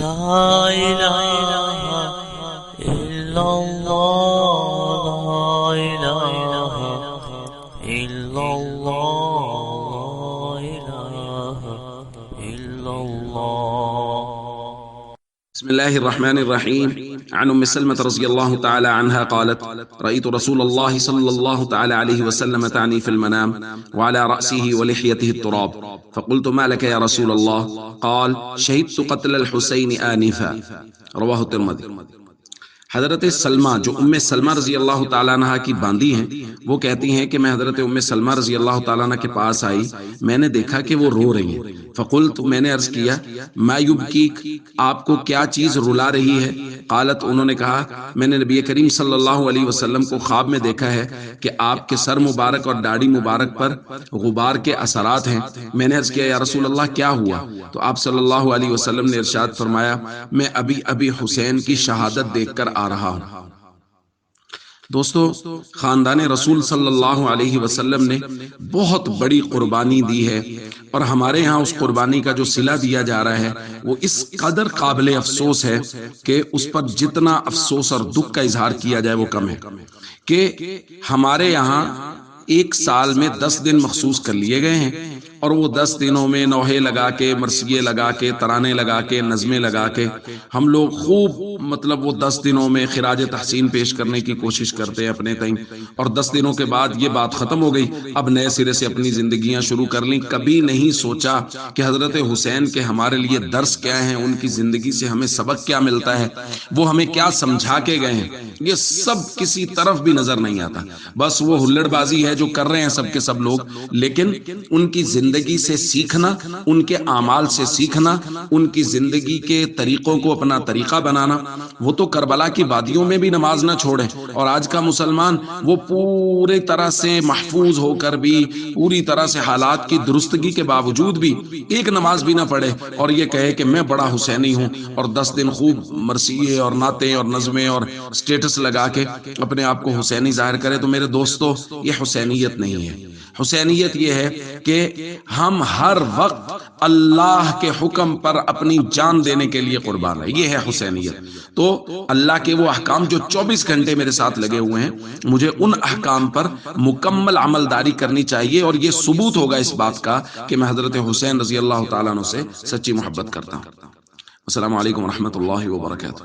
لا إله إلا الله لا إله إلا الله لا إله إلا الله. بسم الله الرحمن الرحيم. عن أم سلمة رضي الله تعالى عنها قالت: رأيت رسول الله صلى الله تعالى عليه وسلم تعني في المنام وعلى رأسه ولحيته التراب، فقلت: ما لك يا رسول الله؟ قال: شهدت قتل الحسين آنفا. رواه الترمذی. حضرت سلمہ جو ام سلمہ رضی اللہ تعالیٰ عنہ کی باندی ہیں، وہ کہتی ہیں کہ میں حضرت ام سلمہ رضی اللہ تعالیٰ عنہ کے پاس آئی، میں نے دیکھا کہ وہ رو رہی ہیں. فقلت، میں نے عرض کیا: ما یبکیک، آپ کو کیا چیز رلا رہی ہے؟ قالت، انہوں نے کہا: میں نے نبی کریم صلی اللہ علیہ وسلم کو خواب میں دیکھا ہے کہ آپ کے سر مبارک اور داڑھی مبارک پر غبار کے اثرات ہیں. میں نے عرض کیا: یا رسول اللہ کیا ہوا؟ تو آپ صلی اللہ علیہ وسلم نے ارشاد فرمایا: میں ابھی ابھی حسین کی شہادت دیکھ کر آ رہا ہوں. دوستو، خاندان رسول صلی اللہ علیہ وسلم نے بہت بڑی قربانی دی ہے، اور ہمارے ہاں اس قربانی کا جو صلہ دیا جا رہا ہے وہ اس قدر قابل افسوس ہے کہ اس پر جتنا افسوس اور دکھ کا اظہار کیا جائے وہ کم ہے. کہ ہمارے یہاں ایک سال میں 10 دن مخصوص کر لیے گئے ہیں، اور وہ 10 دنوں میں نوحے لگا کے، مرثیے لگا کے، ترانے لگا کے، نظمیں لگا کے ہم لوگ خوب وہ 10 دنوں میں خراج تحسین پیش کرنے کی کوشش کرتے ہیں اپنے تئیں. اور 10 دنوں کے بعد یہ بات ختم ہو گئی، اب نئے سرے سے اپنی زندگیاں شروع کر لیں. کبھی نہیں سوچا کہ حضرت حسین کے ہمارے لیے درس کیا ہیں، ان کی زندگی سے ہمیں سبق کیا ملتا ہے، وہ ہمیں کیا سمجھا کے گئے ہیں. یہ سب کسی طرف بھی نظر نہیں آتا. بس وہ ہلڑ بازی ہے جو کر رہے ہیں سب کے سب لوگ، لیکن ان کی زندگی سے سیکھنا، ان کے اعمال سے سیکھنا، ان کی زندگی کے طریقوں کو اپنا طریقہ بنانا. وہ تو کربلا کی وادیوں میں بھی نماز نہ چھوڑیں، اور آج کا مسلمان وہ پورے طرح سے محفوظ ہو کر بھی، پوری طرح سے حالات کی درستگی کے باوجود بھی ایک نماز بھی نہ پڑھے اور یہ کہے کہ میں بڑا حسینی ہوں، اور 10 دن خوب مرثیے اور نعتیں اور نظمیں اور سٹیٹس لگا کے اپنے آپ کو حسینی ظاہر کرے. تو میرے دوستو، یہ حسینیت نہیں ہے. حسینیت یہ ہے کہ ہم ہر وقت اللہ کے حکم پر اپنی جان دینے کے لیے قربان ہے. یہ ہے حسینیت. تو اللہ کے وہ احکام جو 24 گھنٹے میرے ساتھ لگے ہوئے ہیں، مجھے ان احکام پر مکمل عمل داری کرنی چاہیے، اور یہ ثبوت ہوگا اس بات کا کہ میں حضرت حسین رضی اللہ تعالیٰ عنہ سے سچی محبت کرتا ہوں. السلام علیکم ورحمۃ اللہ وبرکاتہ.